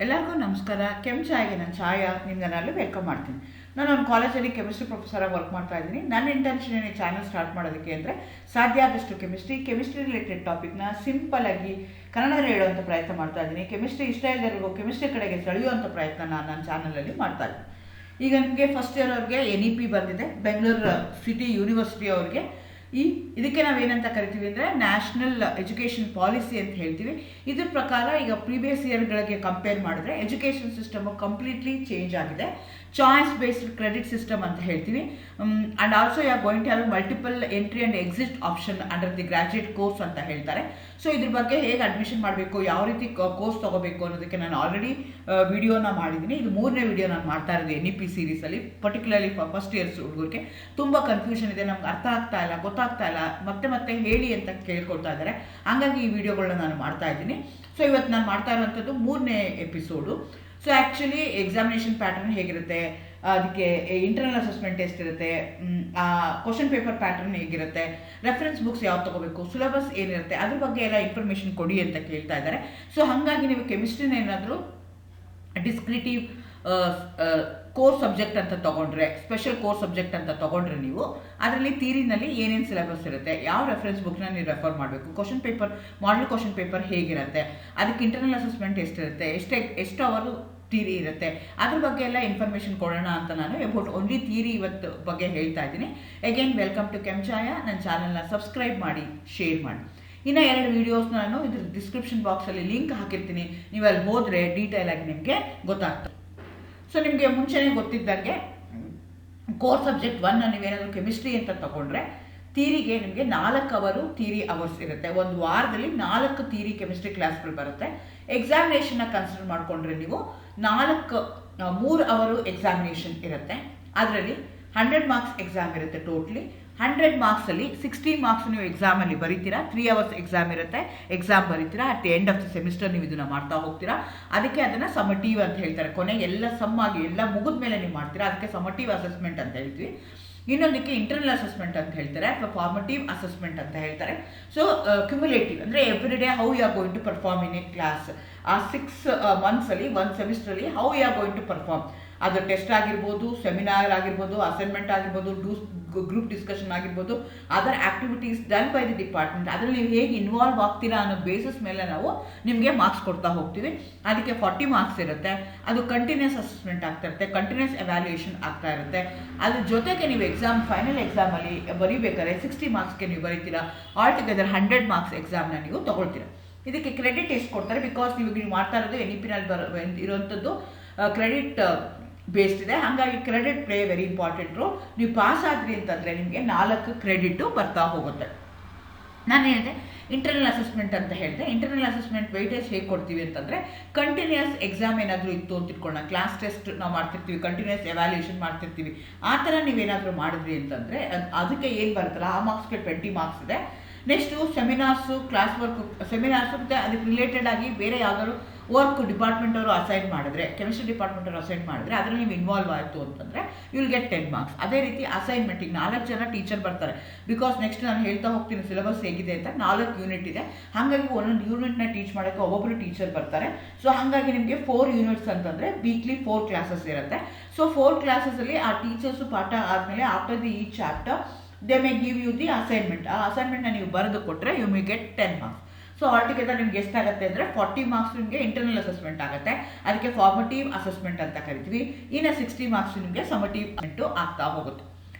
ಎಲ್ಲರಿಗೂ ನಮಸ್ಕಾರ. ಚಾಯ್ಗೆ ನಾನು ಛಾಯಾ ನಿಮ್ಮನ್ನೆಲ್ಲ ವೆಲ್ಕಮ್ ಮಾಡ್ತೀನಿ. ನಾನು ಒಂದು ಕಾಲೇಜಲ್ಲಿ ಕೆಮಿಸ್ಟ್ರಿ ಪ್ರೊಫೆಸರಾಗಿ ವರ್ಕ್ ಮಾಡ್ತಾ ಇದ್ದೀನಿ. ನನ್ನ ಇಂಟೆನ್ಷನ್ ಈ ಚಾನಲ್ ಸ್ಟಾರ್ಟ್ ಮಾಡೋದಕ್ಕೆ ಅಂದರೆ ಸಾಧ್ಯ ಆದಷ್ಟು ಕೆಮಿಸ್ಟ್ರಿ ರಿಲೇಟೆಡ್ ಟಾಪಿಕ್ನ ಸಿಂಪಲ್ಲಾಗಿ ಕನ್ನಡದಲ್ಲಿ ಹೇಳುವಂಥ ಪ್ರಯತ್ನ ಮಾಡ್ತಾ ಇದ್ದೀನಿ. ಕೆಮಿಸ್ಟ್ರಿ ಇಷ್ಟ ಇಲ್ಲದವರಿಗೂ ಕೆಮಿಸ್ಟ್ರಿ ಕಡೆಗೆ ಸೆಳೆಯುವಂಥ ಪ್ರಯತ್ನ ನಾನು ನನ್ನ ಚಾನಲಲ್ಲಿ ಮಾಡ್ತಾ ಇದ್ದೀನಿ. ಈಗ ನಿಮಗೆ ಫಸ್ಟ್ ಇಯರ್ ಅವ್ರಿಗೆ NEP ಬಂದಿದೆ, ಬೆಂಗಳೂರು ಸಿಟಿ ಯೂನಿವರ್ಸಿಟಿ ಅವ್ರಿಗೆ. ಇದಕ್ಕೆ ನಾವೇನಂತ ಕರಿತೀವಿ ಅಂದರೆ ನ್ಯಾಷನಲ್ ಎಜುಕೇಷನ್ ಪಾಲಿಸಿ ಅಂತ ಹೇಳ್ತೀವಿ. ಇದ್ರ ಪ್ರಕಾರ ಈಗ ಪ್ರೀವಿಯಸ್ ಇಯರ್ಗಳಿಗೆ ಕಂಪೇರ್ ಮಾಡಿದ್ರೆ ಎಜುಕೇಷನ್ ಸಿಸ್ಟಮು ಕಂಪ್ಲೀಟ್ಲಿ ಚೇಂಜ್ ಆಗಿದೆ. ಚಾಯ್ಸ್ ಬೇಸ್ಡ್ ಕ್ರೆಡಿಟ್ ಸಿಸ್ಟಮ್ ಅಂತ ಹೇಳ್ತೀವಿ. And also you are going to have multiple entry and exit option under the graduate course ಅಂತ ಹೇಳ್ತಾರೆ. ಸೊ ಇದ್ರ ಬಗ್ಗೆ ಹೇಗೆ ಅಡ್ಮಿಷನ್ ಮಾಡಬೇಕು, ಯಾವ ರೀತಿ ಕೋರ್ಸ್ ತೊಗೋಬೇಕು ಅನ್ನೋದಕ್ಕೆ ನಾನು ಆಲ್ರೆಡಿ ವಿಡಿಯೋನ ಮಾಡಿದ್ದೀನಿ. ಇದು 3ನೇ ವಿಡಿಯೋ ನಾನು ಮಾಡ್ತಾ ಇರೋದು NEP ಸೀರೀಸಲ್ಲಿ. ಪರ್ಟಿಕ್ಯುಲರ್ಲಿ ಫಸ್ಟ್ ಇಯರ್ಸ್ ಹುಡುಗರಿಗೆ ತುಂಬ ಕನ್ಫ್ಯೂಷನ್ ಇದೆ, ನಮ್ಗೆ ಅರ್ಥ ಆಗ್ತಾ ಇಲ್ಲ, ಗೊತ್ತಾಗ್ತಾ ಇಲ್ಲ, ಮತ್ತೆ ಹೇಳಿ ಅಂತ ಕೇಳ್ಕೊಳ್ತಾ ಇದ್ದಾರೆ. ಹಾಗಾಗಿ ಈ ವಿಡಿಯೋಗಳನ್ನ ನಾನು ಮಾಡ್ತಾ ಇದ್ದೀನಿ. ಸೊ ಇವತ್ತು ನಾನು ಮಾಡ್ತಾ ಇರೋವಂಥದ್ದು 3ನೇ episode. So actually examination pattern ಹೇಗಿರುತ್ತೆ, ಅದಕ್ಕೆ ಇಂಟರ್ನಲ್ ಅಸೆಸ್ಮೆಂಟ್ ಎಷ್ಟಿರುತ್ತೆ, ಕ್ವಶನ್ ಪೇಪರ್ ಪ್ಯಾಟರ್ನ್ ಹೇಗಿರುತ್ತೆ, ರೆಫರೆನ್ಸ್ ಬುಕ್ಸ್ ಯಾವ್ದು ತೊಗೋಬೇಕು, ಸಿಲೆಬಸ್ ಏನಿರುತ್ತೆ, ಅದ್ರ ಬಗ್ಗೆ ಎಲ್ಲ ಇನ್ಫಾರ್ಮೇಷನ್ ಕೊಡಿ ಅಂತ ಕೇಳ್ತಾ ಇದ್ದಾರೆ. ಸೊ ಹಾಗಾಗಿ ನೀವು ಕೆಮಿಸ್ಟ್ರಿನ ಏನಾದರೂ ಡಿಸ್ಕ್ರಿಟಿವ್ ಕೋರ್ ಸಬ್ಜೆಕ್ಟ್ ಅಂತ ತೊಗೊಂಡ್ರೆ, ಸ್ಪೆಷಲ್ ಕೋರ್ ಸಬ್ಜೆಕ್ಟ್ ಅಂತ ತೊಗೊಂಡ್ರೆ ನೀವು ಅದರಲ್ಲಿ ಥಿಯರಿನಲ್ಲಿ ಏನೇನು ಸಿಲೆಬಸ್ ಇರುತ್ತೆ, ಯಾವ ರೆಫರೆನ್ಸ್ ಬುಕ್ನ ನೀವು ರೆಫರ್ ಮಾಡಬೇಕು, question paper model question paper ಹೇಗಿರುತ್ತೆ, ಅದಕ್ಕೆ ಇಂಟರ್ನಲ್ ಅಸೆಸ್ಮೆಂಟ್ ಎಷ್ಟಿರುತ್ತೆ, ಎಷ್ಟು ಅವರು ಥಿಯರಿ ಇರುತ್ತೆ, ಅದ್ರ ಬಗ್ಗೆ ಎಲ್ಲ ಇನ್ಫಾರ್ಮೇಷನ್ ಕೊಡೋಣ ಅಂತ ನಾನು ಅಬೌಟ್ ಓನ್ಲಿ ಥಿಯರಿ ಇವತ್ತು ಬಗ್ಗೆ ಹೇಳ್ತಾ ಇದ್ದೀನಿ. Again welcome to Chaya. ನನ್ನ ಚಾನಲ್ನ ಸಬ್ಸ್ಕ್ರೈಬ್ ಮಾಡಿ, ಶೇರ್ ಮಾಡಿ. ಇನ್ನು 2 ವೀಡಿಯೋಸ್ನ ನಾನು ಇದ್ರ ಡಿಸ್ಕ್ರಿಪ್ಷನ್ ಬಾಕ್ಸಲ್ಲಿ ಲಿಂಕ್ ಹಾಕಿರ್ತೀನಿ. ನೀವು ಅಲ್ಲಿ ಹೋದರೆ ಡೀಟೇಲ್ ಆಗಿ ನಿಮಗೆ ಗೊತ್ತಾಗ್ತದೆ. ಸೊ ನಿಮಗೆ ಮುಂಚೆನೇ ಗೊತ್ತಿದ್ದಂಗೆ ಕೋರ್ ಸಬ್ಜೆಕ್ಟ್ 1 ನೀವೇನಾದರೂ ಕೆಮಿಸ್ಟ್ರಿ ಅಂತ ತಗೊಂಡ್ರೆ ಥಿಯರಿಗೆ ನಿಮಗೆ 4 ಅವರು ಥಿಯರಿ ಅವರ್ಸ್ ಇರುತ್ತೆ. ಒಂದು ವಾರದಲ್ಲಿ 4 ಥಿಯರಿ ಕೆಮಿಸ್ಟ್ರಿ ಕ್ಲಾಸ್ಗಳು ಬರುತ್ತೆ. ಎಕ್ಸಾಮಿನೇಷನ್ನ ಕನ್ಸಿಡರ್ ಮಾಡಿಕೊಂಡ್ರೆ ನೀವು 3 ಅವರು ಎಕ್ಸಾಮಿನೇಷನ್ ಇರುತ್ತೆ. ಅದರಲ್ಲಿ 100 ಮಾರ್ಕ್ಸ್ ಎಕ್ಸಾಮ್ ಇರುತ್ತೆ. ಟೋಟ್ಲಿ 100 ಮಾರ್ಕ್ಸಲ್ಲಿ 60 ಮಾರ್ಕ್ಸ್ ನೀವು ಎಕ್ಸಾಮಲ್ಲಿ ಬರೀತೀರಾ. 3 ಅವರ್ಸ್ ಎಕ್ಸಾಮ್ ಇರುತ್ತೆ, ಎಕ್ಸಾಮ್ ಬರೀತೀರಾ. At the end of the semester ನೀವು ಇದನ್ನು ಮಾಡ್ತಾ ಹೋಗ್ತೀರಾ. ಅದಕ್ಕೆ ಅದನ್ನು ಸಮಟಿವ್ ಅಂತ ಹೇಳ್ತಾರೆ. ಕೊನೆಗೆ ಎಲ್ಲ ಸಮ್ಮಾಗಿ ಎಲ್ಲ ಮುಗಿದ ಮೇಲೆ ನೀವು ಮಾಡ್ತೀರಾ. ಅದಕ್ಕೆ ಸಮಟಿವ್ ಅಸೆಸ್ಮೆಂಟ್ ಅಂತ ಹೇಳ್ತೀವಿ. ಇನ್ನೊಂದಕ್ಕೆ ಇಂಟರ್ನಲ್ ಅಸೆಸ್ಮೆಂಟ್ ಅಂತ ಹೇಳ್ತಾರೆ, ಅಥವಾ ಫಾರ್ಮಟಿವ್ ಅಸೆಸ್ಮೆಂಟ್ ಅಂತ ಹೇಳ್ತಾರೆ. ಸೊ ಕ್ಯುಮುಲೇಟಿವ್ ಅಂದರೆ every day how you are going to perform in a class. ಆ 6 ಮಂತ್ಸಲ್ಲಿ ಒಂದು ಸೆಮಿಸ್ಟ್ರಲ್ಲಿ how you are going to perform. ಅದು ಟೆಸ್ಟ್ ಆಗಿರ್ಬೋದು, ಸೆಮಿನಾರ್ ಆಗಿರ್ಬೋದು, ಅಸೈನ್ಮೆಂಟ್ ಆಗಿರ್ಬೋದು, ಗ್ರೂಪ್ ಡಿಸ್ಕಷನ್ ಆಗಿರ್ಬೋದು, other activities done by the department, ಅದರಲ್ಲಿ ನೀವು ಹೇಗೆ ಇನ್ವಾಲ್ವ್ ಆಗ್ತೀರಾ ಅನ್ನೋ ಬೇಸಿಸ್ ಮೇಲೆ ನಾವು ನಿಮಗೆ ಮಾರ್ಕ್ಸ್ ಕೊಡ್ತಾ ಹೋಗ್ತೀವಿ. ಅದಕ್ಕೆ 40 ಮಾರ್ಕ್ಸ್ ಇರುತ್ತೆ. ಅದು ಕಂಟಿನ್ಯೂಸ್ ಅಸೆಸ್ಮೆಂಟ್ ಆಗ್ತಾ ಇರುತ್ತೆ, ಕಂಟಿನ್ಯೂಸ್ ಎವ್ಯಾಲ್ಯೂಯೇಷನ್ ಆಗ್ತಾ ಇರುತ್ತೆ. ಅದ್ರ ಜೊತೆಗೆ ನೀವು ಫೈನಲ್ ಎಕ್ಸಾಮಲ್ಲಿ ಬರೀಬೇಕಾದ್ರೆ 60 ಮಾರ್ಕ್ಸ್ಗೆ ನೀವು ಬರೀತೀರಾ. ಆಲ್ ಟುಗೆದರ್ 100 ಮಾರ್ಕ್ಸ್ ಎಕ್ಸಾಮ್ನ ನೀವು ತೊಗೊಳ್ತೀರಾ. ಇದಕ್ಕೆ ಕ್ರೆಡಿಟ್ ಎಷ್ಟು ಕೊಡ್ತಾರೆ, ಬಿಕಾಸ್ ನೀವು ಮಾಡ್ತಾ ಇರೋದು NEPನಲ್ಲಿ ಇರುವಂಥದ್ದು ಕ್ರೆಡಿಟ್ ಬೇಸ್ಡ್ ಇದೆ. ಹಾಗಾಗಿ credit play very important role. ನೀವು ಪಾಸ್ ಆದ್ರಿ ಅಂತಂದರೆ ನಿಮಗೆ 4 ಕ್ರೆಡಿಟು ಬರ್ತಾ ಹೋಗುತ್ತೆ. ನಾನು ಹೇಳಿದೆ ಇಂಟರ್ನಲ್ ಅಸೆಸ್ಮೆಂಟ್ ಅಂತ ಹೇಳಿದೆ. ಇಂಟರ್ನಲ್ ಅಸೆಸ್ಮೆಂಟ್ ವೆಯ್ಟೇಜ್ ಹೇಗೆ ಕೊಡ್ತೀವಿ ಅಂತಂದರೆ, ಕಂಟಿನ್ಯೂಸ್ ಎಕ್ಸಾಮ್ ಏನಾದರೂ ಇತ್ತು ಅಂತ ಇಟ್ಕೊಳ್ಳೋಣ, ಕ್ಲಾಸ್ ಟೆಸ್ಟ್ ನಾವು ಮಾಡ್ತಿರ್ತೀವಿ, ಕಂಟಿನ್ಯೂಸ್ ಎವ್ಯಾಲ್ಯೂಯೇಷನ್ ಮಾಡ್ತಿರ್ತೀವಿ. ಆ ಥರ ನೀವೇನಾದರೂ ಮಾಡಿದ್ರಿ ಅಂತಂದರೆ ಅದಕ್ಕೆ ಏನು ಬರುತ್ತಲ್ಲ ಆ ಮಾರ್ಕ್ಸ್ಗೆ 20 ಮಾರ್ಕ್ಸ್ ಇದೆ. Next seminars, class work, seminars ಮತ್ತು ಅದಕ್ಕೆ ರಿಲೇಟೆಡ್ ಆಗಿ ಬೇರೆ ಯಾವ್ದಾದ್ರು ವರ್ಕ್ ಡಿಪಾರ್ಟ್ಮೆಂಟ್ ಅವರು ಅಸೈನ್ ಮಾಡಿದ್ರೆ, ಕೆಮಿಸ್ಟ್ರಿ ಡಿಪಾರ್ಟ್ಮೆಂಟ್ ಅವರು ಅಸೈನ್ ಮಾಡಿದ್ರೆ ಅದರಲ್ಲಿ ನೀವು ಇನ್ವಾಲ್ವ್ ಆಯಿತು ಅಂತಂದರೆ ಯು ವಿಲ್ ಗೆಟ್ 10 ಮಾರ್ಕ್ಸ್. ಅದೇ ರೀತಿ ಅಸೈನ್ಮೆಂಟಿಗೆ 4 ಜನ ಟೀಚರ್ ಬರ್ತಾರೆ. ಬಿಕಾಸ್ ನೆಕ್ಸ್ಟ್ ನಾನು ಹೇಳ್ತಾ ಹೋಗ್ತೀನಿ ಸಿಲೆಬಸ್ ಹೇಗಿದೆ ಅಂತ. 4 ಯೂನಿಟ್ ಇದೆ, ಹಾಗಾಗಿ ಒಂದೊಂದು ಯೂನಿಟ್ನ ಟೀಚ್ ಮಾಡೋಕ್ಕೆ ಒಬ್ಬೊಬ್ಬರು ಟೀಚರ್ ಬರ್ತಾರೆ. ಸೊ ಹಾಗಾಗಿ ನಿಮಗೆ 4 ಯೂನಿಟ್ಸ್ ಅಂತಂದರೆ ವೀಕ್ಲಿ 4 ಕ್ಲಾಸಸ್ ಇರುತ್ತೆ. ಸೊ 4 ಕ್ಲಾಸಸಲ್ಲಿ ಆ ಟೀಚರ್ಸು ಪಾಠ ಆದಮೇಲೆ ಆಫ್ಟರ್ ದಿ ಈ chapter they may give you the assignment. ಆ ಅಸೈನ್ಮೆಂಟ್ನ ನೀವು ಬರೆದು ಕೊಟ್ಟರೆ you may get 10 marks. So altogether ನಿಮ್ಗೆ ಎಷ್ಟಾಗುತ್ತೆ ಅಂದರೆ 40 ಮಾರ್ಕ್ಸ್ ನಿಮಗೆ ಇಂಟರ್ನಲ್ ಅಸೆಸ್ಮೆಂಟ್ ಆಗುತ್ತೆ. ಅದಕ್ಕೆ ಫಾರ್ಮಟಿವ್ ಅಸೆಸ್ಮೆಂಟ್ ಅಂತ ಕರಿತೀವಿ. ಇನ್ನು 60 ಮಾರ್ಕ್ಸ್ ನಿಮಗೆ ಸಮಟಿವ್ ಆಗ್ತಾ ಹೋಗುತ್ತೆ.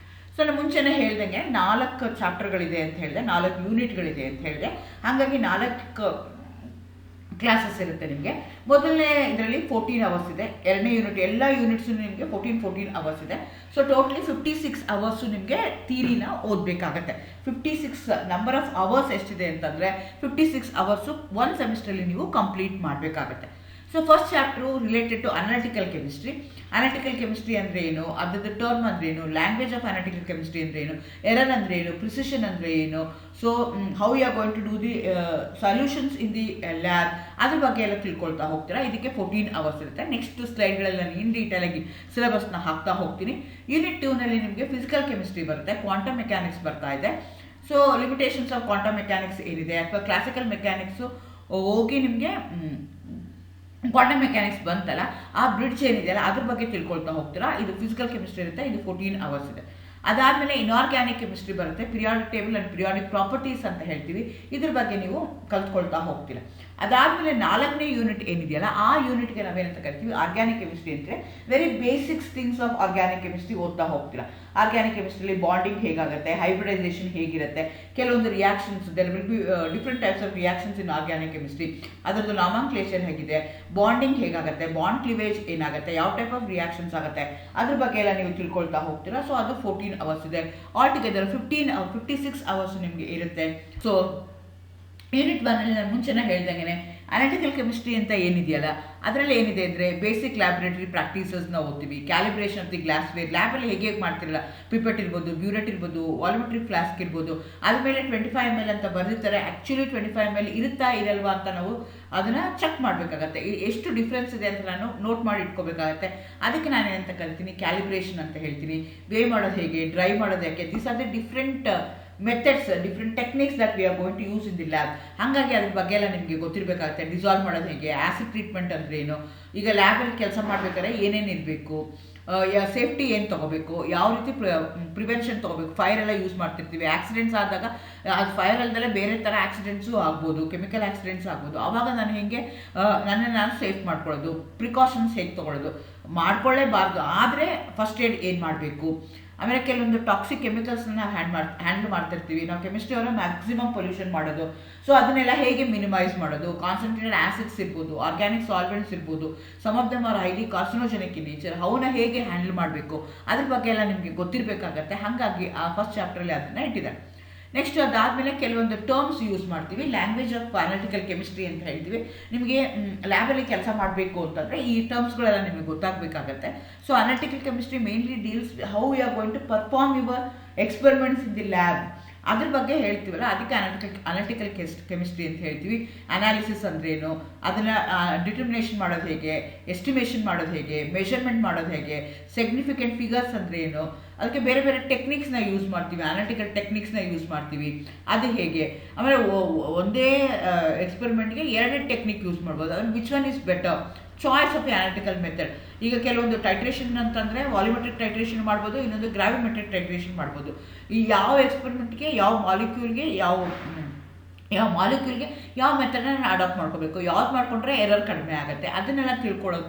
ಸೊ ನಾನು ಮುಂಚೆನೇ ಹೇಳ್ದಂಗೆ 4 ಚಾಪ್ಟರ್ಗಳಿದೆ ಅಂತ ಹೇಳಿದೆ, 4 ಯೂನಿಟ್ಗಳಿದೆ ಅಂತ ಹೇಳಿದೆ. ಹಾಗಾಗಿ 4 ಕ್ಲಾಸಸ್ ಇರುತ್ತೆ ನಿಮಗೆ. ಮೊದಲನೇ ಇದರಲ್ಲಿ 14 ಅವರ್ಸ್ ಇದೆ. 2ನೇ ಯೂನಿಟ್ ಎಲ್ಲ ಯೂನಿಟ್ಸು ನಿಮಗೆ 14 ಅವರ್ಸ್ ಇದೆ. ಸೊ ಟೋಟಲಿ 56 ಅವರ್ಸು ನಿಮಗೆ ಥಿಯರಿನ ಓದಬೇಕಾಗತ್ತೆ. 56 ನಂಬರ್ ಆಫ್ ಅವರ್ಸ್ ಎಷ್ಟಿದೆ ಅಂತಂದರೆ 56 ಅವರ್ಸು ಒಂದು ಸೆಮಿಸ್ಟ್ರಲ್ಲಿ ನೀವು ಕಂಪ್ಲೀಟ್ ಮಾಡಬೇಕಾಗತ್ತೆ. So first chapter related to analytical chemistry. Analytical chemistry ಅಂದರೆ ಏನು, ಅದ್ರದ್ದು ಟರ್ಮ್ ಅಂದರೆ ಏನು, ಲ್ಯಾಂಗ್ವೇಜ್ ಆಫ್ ಅನಾಲಿಟಿಕಲ್ ಕೆಮಿಸ್ಟ್ರಿ ಅಂದರೆ ಏನು, ಎರರ್ ಅಂದರೆ ಏನು, ಪ್ರಿಸಿಷನ್ ಅಂದರೆ ಏನು, so how you are going to do the solutions in the lab, ಅದ್ರ ಬಗ್ಗೆ ಎಲ್ಲ ತಿಳ್ಕೊಳ್ತಾ ಹೋಗ್ತೀರಾ. ಇದಕ್ಕೆ 14 ಅವರ್ಸ್ ಇರುತ್ತೆ. ನೆಕ್ಸ್ಟ್ ಸ್ಲೈಡ್ಗಳಲ್ಲಿ ನಾನು ಇನ್ ಡೀಟೇಲಾಗಿ ಸಿಲೆಬಸ್ನ ಹಾಕ್ತಾ ಹೋಗ್ತೀನಿ. ಯೂನಿಟ್ 2ನಲ್ಲಿ ನಿಮಗೆ ಫಿಸಿಕಲ್ ಕೆಮಿಸ್ಟ್ರಿ ಬರುತ್ತೆ, ಕ್ವಾಂಟಮ್ ಮೆಕ್ಯಾನಿಕ್ಸ್ ಬರ್ತಾ ಇದೆ. So limitations of quantum mechanics ಏನಿದೆ, ಅಥವಾ ಕ್ಲಾಸಿಕಲ್ ಮೆಕ್ಯಾನಿಕ್ಸು ಹೋಗಿ ನಿಮಗೆ ಕ್ವಾಂಟಮ್ ಮೆಕ್ಯಾನಿಕ್ಸ್ ಬಂತಲ್ಲ, ಆ ಬ್ರಿಡ್ಜ್ ಏನಿದೆಯಲ್ಲ ಅದ್ರ ಬಗ್ಗೆ ತಿಳ್ಕೊಳ್ತಾ ಹೋಗ್ತೀರಾ. ಇದು ಫಿಸಿಕಲ್ ಕೆಮಿಸ್ಟ್ರಿ ಇರುತ್ತೆ, ಇದು 14 ಅವರ್ಸ್ ಇದೆ. ಅದಾದಮೇಲೆ ಇನಾರ್ಗ್ಯಾನಿಕ್ ಕೆಮಿಸ್ಟ್ರಿ ಬರುತ್ತೆ, periodic table and periodic properties ಅಂತ ಹೇಳ್ತೀವಿ. ಇದ್ರ ಬಗ್ಗೆ ನೀವು ಕಲ್ತ್ಕೊಳ್ತಾ ಹೋಗ್ತೀರಾ. ಅದಾದಮೇಲೆ 4ನೇ ಯೂನಿಟ್ ಏನಿದೆಯಲ್ಲ, ಆ ಯೂನಿಟ್ಗೆ ನಾವೇನಂತ ಕರಿತೀವಿ ಆರ್ಗ್ಯಾನಿಕ್ ಕೆಮಿಸ್ಟ್ರಿ ಅಂದರೆ very basics things of organic chemistry ಓದ್ತಾ ಹೋಗ್ತೀರಾ. ಆರ್ಗ್ಯಾನಿಕ್ ಕೆಮಿಸ್ಟ್ರಿಲಿ ಬಾಂಡಿಂಗ್ ಹೇಗಾಗುತ್ತೆ, ಹೈಬ್ರಿಡೈಸೇಷನ್ ಹೇಗಿರುತ್ತೆ, ಕೆಲವೊಂದು reactions, there will be different types of reactions in organic chemistry, ಅದರದ್ದು ನಾಮನ್ಕ್ಲೇಚರ್ ಹೇಗಿದೆ, ಬಾಂಡಿಂಗ್ ಹೇಗಾಗುತ್ತೆ, ಬಾಂಡ್ ಕ್ಲಿವೇಜ್ ಏನಾಗುತ್ತೆ, ಯಾವ ಟೈಪ್ ಆಫ್ ರಿಯಾಕ್ಷನ್ಸ್ ಆಗುತ್ತೆ, ಅದ್ರ ಬಗ್ಗೆ ಎಲ್ಲ ನೀವು ತಿಳ್ಕೊಳ್ತಾ ಹೋಗ್ತೀರಾ. ಸೊ ಅದು 14 ಅವರ್ಸ್ ಇದೆ. ಆಲ್ ಟುಗೆದರ್ 56 ಅವರ್ಸ್ ನಿಮಗೆ ಇರುತ್ತೆ. ಸೊ ಯೂನಿಟ್ 1 ನಾನು ಮುಂಚೆನೇ ಹೇಳ್ದಂಗೆ ಅನಾಲಿಟಿಕಲ್ ಕೆಮಿಸ್ಟ್ರಿ ಅಂತ ಏನಿದೆಯಲ್ಲ, ಅದರಲ್ಲಿ ಏನಿದೆ ಅಂದರೆ ಬೇಸಿಕ್ ಲ್ಯಾಬ್ರೇಟರಿ ಪ್ರಾಕ್ಟೀಸಸ್ನ ಓದ್ತೀವಿ. Calibration of the glassware, ಲ್ಯಾಬಲ್ಲಿ ಹೇಗೆ ಮಾಡ್ತಿರಲ್ಲ, ಪಿಪೆಟ್ ಇರ್ಬೋದು, ಬ್ಯೂರೆಟ್ ಇರ್ಬೋದು, ವಾಲ್ಯೂಮೆಟ್ರಿಕ್ ಫ್ಲಾಸ್ಕ್ ಇರ್ಬೋದು, ಅದ್ಮೇಲೆ 25 ml ಅಂತ ಬರೆದಿರ್ತಾರೆ. ಆ್ಯಕ್ಚುಲಿ 25 ml ಇರುತ್ತಾ ಇರಲ್ವಾ ಅಂತ ನಾವು ಅದನ್ನು ಚೆಕ್ ಮಾಡಬೇಕಾಗತ್ತೆ. ಎಷ್ಟು ಡಿಫ್ರೆನ್ಸ್ ಇದೆ ಅಂತ ನಾನು ನೋಟ್ ಮಾಡಿ ಇಟ್ಕೋಬೇಕಾಗತ್ತೆ. ಅದಕ್ಕೆ ನಾನು ಏನಂತ ಕರಿತೀನಿ, ಕ್ಯಾಲಿಬ್ರೇಷನ್ ಅಂತ ಹೇಳ್ತೀನಿ. ವೇ ಮಾಡೋದು ಹೇಗೆ, ಡ್ರೈ ಮಾಡೋದು ಯಾಕೆ, these are the different methods, different techniques that we are going to use in the lab. ಹಾಗಾಗಿ ಅದ್ರ ಬಗ್ಗೆ ಎಲ್ಲ ನಿಮಗೆ ಗೊತ್ತಿರಬೇಕಾಗುತ್ತೆ. ಡಿಸಾಲ್ವ್ ಮಾಡೋದು ಹೇಗೆ, ಆ್ಯಸಿಡ್ ಟ್ರೀಟ್ಮೆಂಟ್ ಅಂದರೆ ಏನು, ಈಗ ಲ್ಯಾಬಲ್ಲಿ ಕೆಲಸ ಮಾಡಬೇಕಾದ್ರೆ ಏನೇನು ಇರಬೇಕು, ಸೇಫ್ಟಿ ಏನು ತೊಗೋಬೇಕು, ಯಾವ ರೀತಿ ಪ್ರಿವೆನ್ಷನ್ ತೊಗೋಬೇಕು. ಫೈರ್ ಎಲ್ಲ ಯೂಸ್ ಮಾಡ್ತಿರ್ತೀವಿ, ಆಕ್ಸಿಡೆಂಟ್ಸ್ ಆದಾಗ ಅದು ಫೈರ್ ಅಲ್ಲದೆ ಬೇರೆ ಥರ ಆಕ್ಸಿಡೆಂಟ್ಸು ಆಗ್ಬೋದು, ಕೆಮಿಕಲ್ ಆಕ್ಸಿಡೆಂಟ್ಸ್ ಆಗ್ಬೋದು. ಆವಾಗ ನಾನು ಹೇಗೆ ನಾನು ಸೇಫ್ ಮಾಡ್ಕೊಳ್ಳೋದು, ಪ್ರಿಕಾಷನ್ಸ್ ಹೇಗೆ ತೊಗೊಳ್ಳೋದು, ಮಾಡ್ಕೊಳ್ಳೇಬಾರ್ದು, ಆದರೆ ಫಸ್ಟ್ ಏಡ್ ಏನು ಮಾಡಬೇಕು. ಆಮೇಲೆ ಕೆಲವೊಂದು ಟಾಕ್ಸಿಕ್ ಕೆಮಿಕಲ್ಸ್ನ ಹ್ಯಾಂಡಲ್ ಮಾಡ್ತಿರ್ತೀವಿ ನಾವು. ಕೆಮಿಸ್ಟ್ರಿ ಅವರ ಮ್ಯಾಕ್ಸಿಮಮ್ ಪೊಲ್ಯೂಷನ್ ಮಾಡೋದು, ಸೊ ಅದನ್ನೆಲ್ಲ ಹೇಗೆ ಮಿನಿಮೈಸ್ ಮಾಡೋದು. ಕಾನ್ಸಂಟ್ರೇಟೆಡ್ ಆಸಿಡ್ಸ್ ಇರ್ಬೋದು, ಆರ್ಗ್ಯಾನಿಕ್ ಸಾಲ್ವೆಂಟ್ಸ್ ಇರ್ಬೋದು, some of them are highly carcinogenic in nature, ಅವನ್ನ ಹೇಗೆ ಹ್ಯಾಂಡಲ್ ಮಾಡಬೇಕು ಅದ್ರ ಬಗ್ಗೆ ಎಲ್ಲ ನಿಮಗೆ ಗೊತ್ತಿರಬೇಕಾಗತ್ತೆ. ಹಾಗಾಗಿ ಆ ಫಸ್ಟ್ ಚಾಪ್ಟ್ರಲ್ಲಿ ಅದನ್ನು ಇಟ್ಟಿದ್ದಾರೆ. ನೆಕ್ಸ್ಟ್ ಅದಾದಮೇಲೆ ಕೆಲವೊಂದು ಟರ್ಮ್ಸ್ ಯೂಸ್ ಮಾಡ್ತೀವಿ. ಲ್ಯಾಂಗ್ವೇಜ್ ಆಫ್ ಅನಾಲಿಟಿಕಲ್ ಕೆಮಿಸ್ಟ್ರಿ ಅಂತ ಹೇಳ್ತೀವಿ. ನಿಮಗೆ ಲ್ಯಾಬಲ್ಲಿ ಕೆಲಸ ಮಾಡಬೇಕು ಅಂತಂದರೆ ಈ ಟರ್ಮ್ಸ್ಗಳೆಲ್ಲ ನಿಮಗೆ ಗೊತ್ತಾಗಬೇಕಾಗತ್ತೆ. So analytical chemistry mainly deals how you are going to perform your experiments in the lab. ಅದ್ರ ಬಗ್ಗೆ ಹೇಳ್ತೀವಲ್ಲ, ಅದಕ್ಕೆ ಅನಾಲಿಟಿಕಲ್ ಕೆಮಿಸ್ಟ್ರಿ ಅಂತ ಹೇಳ್ತೀವಿ. ಅನಾಲಿಸಿಸ್ ಅಂದ್ರೇನು, ಅದನ್ನು ಡಿಟರ್ಮಿನೇಷನ್ ಮಾಡೋದು ಹೇಗೆ, ಎಸ್ಟಿಮೇಷನ್ ಮಾಡೋದು ಹೇಗೆ, ಮೆಷರ್ಮೆಂಟ್ ಮಾಡೋದು ಹೇಗೆ, ಸಿಗ್ನಿಫಿಕೆಂಟ್ ಫಿಗರ್ಸ್ ಅಂದರೆ ಏನು, ಅದಕ್ಕೆ ಬೇರೆ ಬೇರೆ ಟೆಕ್ನಿಕ್ಸ್ನ ಯೂಸ್ ಮಾಡ್ತೀವಿ, ಅನಾಲಿಟಿಕಲ್ ಟೆಕ್ನಿಕ್ಸ್ನ ಯೂಸ್ ಮಾಡ್ತೀವಿ, ಅದು ಹೇಗೆ. ಆಮೇಲೆ ಒಂದೇ ಎಕ್ಸ್ಪೆರಿಮೆಂಟ್ಗೆ 2 ಟೆಕ್ನಿಕ್ ಯೂಸ್ ಮಾಡ್ಬೋದು. ಅದನ್ನು which one is better, choice of analytical method. ಈಗ ಕೆಲವೊಂದು ಟೈಟ್ರೇಷನ್ ಅಂತಂದರೆ ವಾಲ್ಯೂಮೆಟ್ರಿಕ್ ಟೈಟ್ರೇಷನ್ ಮಾಡ್ಬೋದು, ಇನ್ನೊಂದು ಗ್ರಾವಿಮೆಟ್ರಿಕ್ ಟೈಟ್ರೇಷನ್ ಮಾಡ್ಬೋದು. ಈ ಯಾವ ಎಕ್ಸ್ಪೆರಿಮೆಂಟ್ಗೆ, ಯಾವ ಮಾಲಿಕ್ಯೂಲ್ಗೆ ಯಾವ ಮೆಥಡನ್ನ ಅಡಾಪ್ಟ್ ಮಾಡ್ಕೋಬೇಕು, ಯಾವ್ದು ಮಾಡಿಕೊಂಡ್ರೆ ಎರರ್ ಕಡಿಮೆ ಆಗುತ್ತೆ, ಅದನ್ನೆಲ್ಲ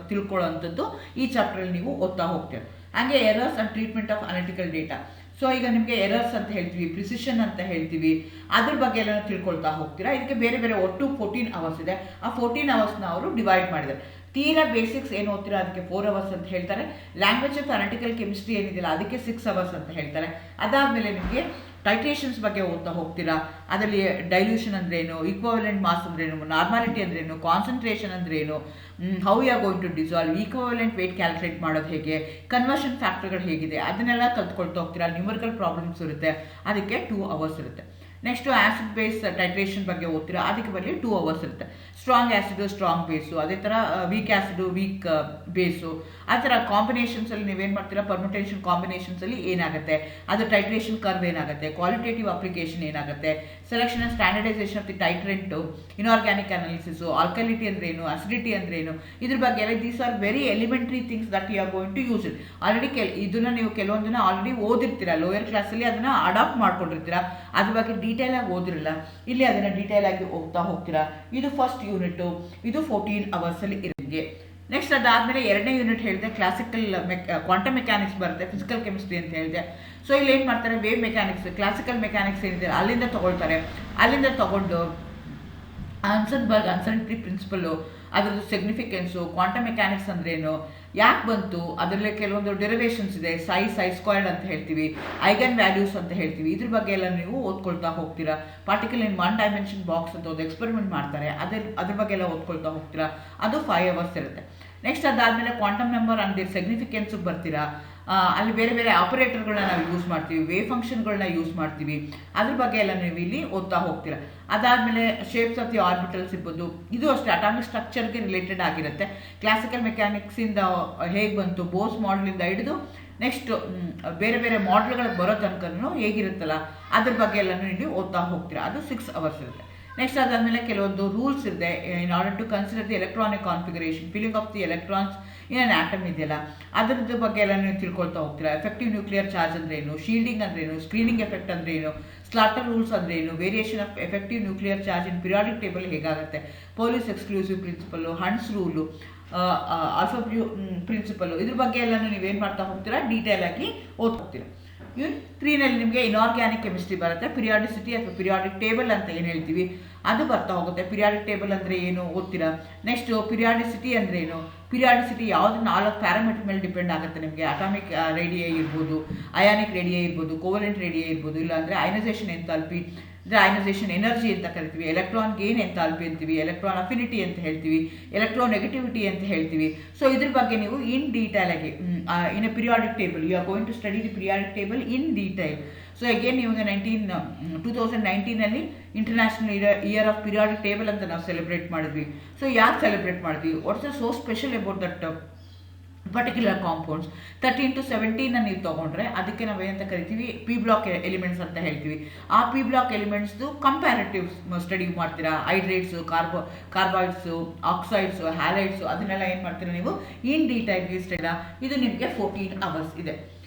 ತಿಳ್ಕೊಳ್ಳೋವಂಥದ್ದು ಈ ಚಾಪ್ಟ್ರಲ್ಲಿ ನೀವು ಓದ್ತಾ ಹೋಗ್ತೀರ. ಹಾಗೆ errors and treatment of analytical data. So ಈಗ ನಿಮಗೆ ಎರರ್ಸ್ ಅಂತ ಹೇಳ್ತೀವಿ, ಪ್ರಿಸಿಷನ್ ಅಂತ ಹೇಳ್ತೀವಿ, ಅದ್ರ ಬಗ್ಗೆ ಎಲ್ಲ ತಿಳ್ಕೊಳ್ತಾ ಹೋಗ್ತೀರಾ. ಇದಕ್ಕೆ ಬೇರೆ ಬೇರೆ ಒಟ್ಟು 14 ಅವರ್ಸ್ ಇದೆ. ಆ 14 ಅವರ್ಸ್ನ ಅವರು ಡಿವೈಡ್ ಮಾಡಿದ್ದಾರೆ. ತೀರಾ ಬೇಸಿಕ್ಸ್ ಏನು ಓದ್ತೀರಾ ಅದಕ್ಕೆ 4 ಅವರ್ಸ್ ಅಂತ ಹೇಳ್ತಾರೆ. ಲ್ಯಾಂಗ್ವೇಜ್ ಆಫ್ ಅನಾಲಿಟಿಕಲ್ ಕೆಮಿಸ್ಟ್ರಿ ಏನಿದೆಯಲ್ಲ ಅದಕ್ಕೆ 6 ಅವರ್ಸ್ ಅಂತ ಹೇಳ್ತಾರೆ. ಅದಾದಮೇಲೆ ನಿಮಗೆ ಟೈಟ್ರೇಷನ್ಸ್ ಬಗ್ಗೆ ಓದ್ತಾ ಹೋಗ್ತೀರಾ. ಅದರಲ್ಲಿ ಡೈಲ್ಯೂಷನ್ ಅಂದ್ರೇನು, ಈಕ್ವಲೆಂಟ್ ಮಾಸ್ ಅಂದ್ರೇನು, ನಾರ್ಮಾಲಿಟಿ ಅಂದ್ರೇನು, ಕಾನ್ಸಂಟ್ರೇಷನ್ ಅಂದ್ರೇನು, how you are going to dissolve, equivalent weight calculate ಮಾಡೋದು ಹೇಗೆ, ಕನ್ವರ್ಷನ್ ಫ್ಯಾಕ್ಟರ್ಗಳು ಹೇಗಿದೆ, ಅದನ್ನೆಲ್ಲ ಕಲ್ತ್ಕೊಳ್ತಾ ಹೋಗ್ತೀರಾ. ನ್ಯೂಮರಿಕಲ್ ಪ್ರಾಬ್ಲಮ್ಸ್ ಇರುತ್ತೆ, ಅದಕ್ಕೆ 2 ಅವರ್ಸ್ ಇರುತ್ತೆ. ನೆಕ್ಸ್ಟು ಆ್ಯಸಿಡ್ ಬೇಸ್ ಟೈಟ್ರೇಷನ್ ಬಗ್ಗೆ ಓದ್ತೀರಾ, ಅದಕ್ಕೆ ಬರಲಿ 2 ಅವರ್ಸ್ ಇರುತ್ತೆ. ಸ್ಟ್ರಾಂಗ್ ಆ್ಯಸಿಡು ಸ್ಟ್ರಾಂಗ್ ಬೇಸು, ಅದೇ ಥರ ವೀಕ್ ಆ್ಯಸಿಡು ವೀಕ್ ಬೇಸು, ಆ ಥರ ಕಾಂಬಿನೇಷನ್ಸಲ್ಲಿ ನೀವೇನು ಮಾಡ್ತೀರಾ, ಪರ್ಮುಟೇಷನ್ ಕಾಂಬಿನೇಷನ್ಸಲ್ಲಿ ಏನಾಗುತ್ತೆ, ಅದು ಟೈಟ್ರೇಷನ್ ಕರ್ವ್ ಏನಾಗುತ್ತೆ, ಕ್ವಾಲಿಟೇಟಿವ್ ಅಪ್ಲಿಕೇಶನ್ ಏನಾಗುತ್ತೆ, selection and standardization of the titrant, inorganic analysis, alkalinity ಅಂದ್ರೇನು, ಅಸಿಡಿಟಿ ಅಂದ್ರೇನು, ಇದ್ರ ಬಗ್ಗೆ ಎಲ್ಲ these are very elementary things that you are going to use it. Already ಇದನ್ನು ನೀವು ಕೆಲವೊಂದನ್ನು ಆಲ್ರೆಡಿ ಓದಿರ್ತೀರ, ಲೋಯರ್ ಕ್ಲಾಸಲ್ಲಿ ಅದನ್ನು ಅಡಾಪ್ಟ್ ಮಾಡ್ಕೊಂಡಿರ್ತೀರ, ಅದ್ರ ಬಗ್ಗೆ ಡೀಟೇಲಾಗಿ ಓದಿರಲ್ಲ. ಇಲ್ಲಿ ಅದನ್ನು ಡೀಟೇಲಾಗಿ ಹೋಗ್ತೀರಾ. ಇದು ಫಸ್ಟ್ ಯೂನಿಟು, ಇದು 14 ಅವರ್ಸಲ್ಲಿ ಇರೋಂಗೆ. ನೆಕ್ಸ್ಟ್ ಅದಾದಮೇಲೆ 2ನೇ ಯೂನಿಟ್ ಹೇಳಿದೆ, ಕ್ಲಾಸಿಕಲ್ ಕ್ವಾಂಟಮ್ ಮೆಕ್ಯಾನಿಕ್ಸ್ ಬರುತ್ತೆ, ಫಿಸಿಕಲ್ ಕೆಮಿಸ್ಟ್ರಿ ಅಂತ ಹೇಳಿದೆ. ಸೊ ಇಲ್ಲಿ ಏನು ಮಾಡ್ತಾರೆ, ವೇವ್ ಮೆಕ್ಯಾನಿಕ್ಸ್, ಕ್ಲಾಸಿಕಲ್ ಮೆಕ್ಯಾನಿಕ್ಸ್ ಏನಿದೆ ಅಲ್ಲಿಂದ ತೊಗೊಳ್ತಾರೆ. ಅಲ್ಲಿಂದ ತೊಗೊಂಡು ಹನ್ಸನ್ಬರ್ಗ್ ಅನ್ಸರ್ಟಿನಿಟಿ ಪ್ರಿನ್ಸಿಪಲ್ಲು, ಅದರದ್ದು ಸಿಗ್ನಿಫಿಕೆನ್ಸು, ಕ್ವಾಂಟಮ್ ಮೆಕ್ಯಾನಿಕ್ಸ್ ಅಂದ್ರೇನು, ಯಾಕೆ ಬಂತು, ಅದರಲ್ಲಿ ಕೆಲವೊಂದು ಡೆರಿವೇಷನ್ಸ್ ಇದೆ, ಸೈ ಸ್ಕ್ವೈರ್ಡ್ ಅಂತ ಹೇಳ್ತೀವಿ, ಐಗನ್ ವ್ಯಾಲ್ಯೂಸ್ ಅಂತ ಹೇಳ್ತೀವಿ, ಇದ್ರ ಬಗ್ಗೆ ಎಲ್ಲ ನೀವು ಓದ್ಕೊಳ್ತಾ ಹೋಗ್ತೀರಾ. ಪಾರ್ಟಿಕಲ್ ಇನ್ 1 ಡೈಮೆನ್ಷನ್ ಬಾಕ್ಸ್ ಅಂತ ಒಂದು ಎಕ್ಸ್ಪೆರಿಮೆಂಟ್ ಮಾಡ್ತಾರೆ, ಅದ್ರ ಬಗ್ಗೆ ಎಲ್ಲ ಓದ್ಕೊಳ್ತಾ ಹೋಗ್ತೀರಾ. ಅದು 5 ಅವರ್ಸ್ ಇರುತ್ತೆ. ನೆಕ್ಸ್ಟ್ ಅದಾದಮೇಲೆ ಕ್ವಾಂಟಮ್ ನಂಬರ್ ಅಂಡ್ ಸಿಗ್ನಿಫಿಕೆನ್ಸಿಗೆ ಬರ್ತೀರಾ. ಅಲ್ಲಿ ಬೇರೆ ಬೇರೆ ಆಪರೇಟರ್ಗಳನ್ನ ನಾವು ಯೂಸ್ ಮಾಡ್ತೀವಿ, ವೇವ್ ಫಂಕ್ಷನ್ಗಳನ್ನ ಯೂಸ್ ಮಾಡ್ತೀವಿ, ಅದ್ರ ಬಗ್ಗೆ ಎಲ್ಲ ನೀವು ಇಲ್ಲಿ ಓದ್ತಾ ಹೋಗ್ತೀರಾ. ಅದಾದಮೇಲೆ ಶೇಪ್ಸ್ ಆಫ್ ದಿ ಆರ್ಬಿಟಲ್ಸ್ ಇರ್ಬೋದು, ಇದು ಅಷ್ಟೇ ಅಟಾಮಿಕ್ ಸ್ಟ್ರಕ್ಚರ್ಗೆ ರಿಲೇಟೆಡ್ ಆಗಿರುತ್ತೆ. ಕ್ಲಾಸಿಕಲ್ ಮೆಕ್ಯಾನಿಕ್ಸಿಂದ ಹೇಗೆ ಬಂತು, ಬೋಸ್ ಮಾಡಲಿಂದ ಹಿಡಿದು ನೆಕ್ಸ್ಟ್ ಬೇರೆ ಬೇರೆ ಮಾಡಲ್ಗಳಿಗೆ ಬರೋ ತನಕನೂ ಹೇಗಿರುತ್ತಲ್ಲ ಅದ್ರ ಬಗ್ಗೆ ಎಲ್ಲನೂ ಇಲ್ಲಿ ಓದ್ತಾ ಹೋಗ್ತೀರಾ. ಅದು 6 ಅವರ್ಸ್ ಇರುತ್ತೆ. ನೆಕ್ಸ್ಟ್ ಅದಾದಮೇಲೆ ಕೆಲವೊಂದು ರೂಲ್ಸ್ ಇದೆ. In order to consider the electronic configuration, filling of the electrons in an atom ಇದೆಯಲ್ಲ, ಅದ್ರದ್ದು ಬಗ್ಗೆ ಎಲ್ಲ ನೀವು ತಿಳ್ಕೊಳ್ತಾ ಹೋಗ್ತೀರಾ. ಎಫೆಕ್ಟಿವ್ ನ್ಯೂಕ್ಲಿಯರ್ ಚಾರ್ಜ್ ಅಂದ್ರೆ ಏನು, ಶೀಲ್ಡಿಂಗ್ ಅಂದ್ರೆ ಏನು, ಸ್ಕ್ರೀನಿಂಗ್ ಎಫೆಕ್ಟ್ ಅಂದ್ರೆ ಏನು, ಸ್ಲಾಟರ್ ರೂಲ್ಸ್ ಅಂದ್ರೆ ಏನು, variation of effective nuclear charge in periodic table ಹೇಗಾಗುತ್ತೆ, Pauli's exclusive principle, Hund's rule, aufbau principle, ಇದ್ರ ಬಗ್ಗೆ ಎಲ್ಲ ನೀವೇನು ಮಾಡ್ತಾ ಹೋಗ್ತೀರಾ, ಡೀಟೇಲ್ ಆಗಿ ಓದ್ಕೋತೀರಾ. ಇವ್ನು 3ನಲ್ಲಿ ನಿಮಗೆ ಇನಾರ್ಗ್ಯಾನಿಕ್ ಕೆಮಿಸ್ಟ್ರಿ ಬರುತ್ತೆ. ಪಿರಿಯಾಡಿಸಿಟಿ ಅಥವಾ ಪಿರಿಯಾಡಿಕ್ ಟೇಬಲ್ ಅಂತ ಏನು ಹೇಳ್ತೀವಿ ಅದು ಬರ್ತಾ ಹೋಗುತ್ತೆ. ಪಿರಿಯಾಡಿಕ್ ಟೇಬಲ್ ಅಂದರೆ ಏನು ಓದ್ತೀರಾ. ನೆಕ್ಸ್ಟು ಪಿರಿಯಾಡಿಸಿಟಿ ಅಂದರೆ ಏನು, ಪಿರಿಯಾಡಿಸಿಟಿ ಯಾವುದು 4 ಪ್ಯಾರಾಮೀಟರ್ ಮೇಲೆ ಡಿಪೆಂಡ್ ಆಗುತ್ತೆ ನಿಮಗೆ. ಅಟಾಮಿಕ್ ರೇಡಿಯೇ ಇರ್ಬೋದು, ಅಯಾನಿಕ್ ರೇಡಿಯೇ ಇರ್ಬೋದು, ಕೋವಲೆಂಟ್ ರೇಡಿಯೇ ಇರ್ಬೋದು, ಇಲ್ಲಾಂದರೆ ಅಯನೈಸೇಷನ್ ಎಂಥಾಲ್ಪಿ, ಅಂದರೆ ಅಯನೈಸೇಷನ್ ಎನರ್ಜಿ ಅಂತ ಕರಿತೀವಿ, ಎಲೆಕ್ಟ್ರಾನ್ ಗೇನ್ ಎಂಥಾಲ್ಪಿ ಅಂತೀವಿ, ಎಲೆಕ್ಟ್ರಾನ್ ಅಫಿನಿಟಿ ಅಂತ ಹೇಳ್ತೀವಿ, ಎಲೆಕ್ಟ್ರಾನ್ ನೆಗೆಟಿವಿಟಿ ಅಂತ ಹೇಳ್ತೀವಿ. ಸೊ ಇದ್ರ ಬಗ್ಗೆ ನೀವು ಇನ್ ಡೀಟೇಲ್ ಆಗಿ in a periodic table you are going to study the periodic table in detail. So again ಇವಾಗ 2019ನಲ್ಲಿ international year of periodic table ಅಂತ ನಾವು ಸೆಲೆಬ್ರೇಟ್ ಮಾಡಿದ್ವಿ. ಸೊ ಯಾಕೆ ಸೆಲೆಬ್ರೇಟ್ ಮಾಡಿದ್ವಿ, what's so special about that particular compounds. 13 to 17 ನೀವು ತೊಗೊಂಡ್ರೆ ಅದಕ್ಕೆ ನಾವು ಏನಂತ ಕರಿತೀವಿ, ಪಿ ಬ್ಲಾಕ್ ಎಲಿಮೆಂಟ್ಸ್ ಅಂತ ಹೇಳ್ತೀವಿ. ಆ ಪಿ ಬ್ಲಾಕ್ ಎಲಿಮೆಂಟ್ಸ್ದು ಕಂಪ್ಯಾರಿಟಿವ್ ಸ್ಟಡಿ ಮಾಡ್ತೀರಾ. ಹೈಡ್ರೇಟ್ಸು, ಕಾರ್ಬಾಯ್ಡ್ಸು, ಆಕ್ಸೈಡ್ಸು, ಹ್ಯಾಲೈಡ್ಸು, ಅದನ್ನೆಲ್ಲ ಏನು ಮಾಡ್ತೀರಾ ನೀವು ಇನ್ ಡೀಟೇಲ್ಗೆ ಸ್ಟಡಿ. ಇದು ನಿಮಗೆ 14 hours ಇದೆ.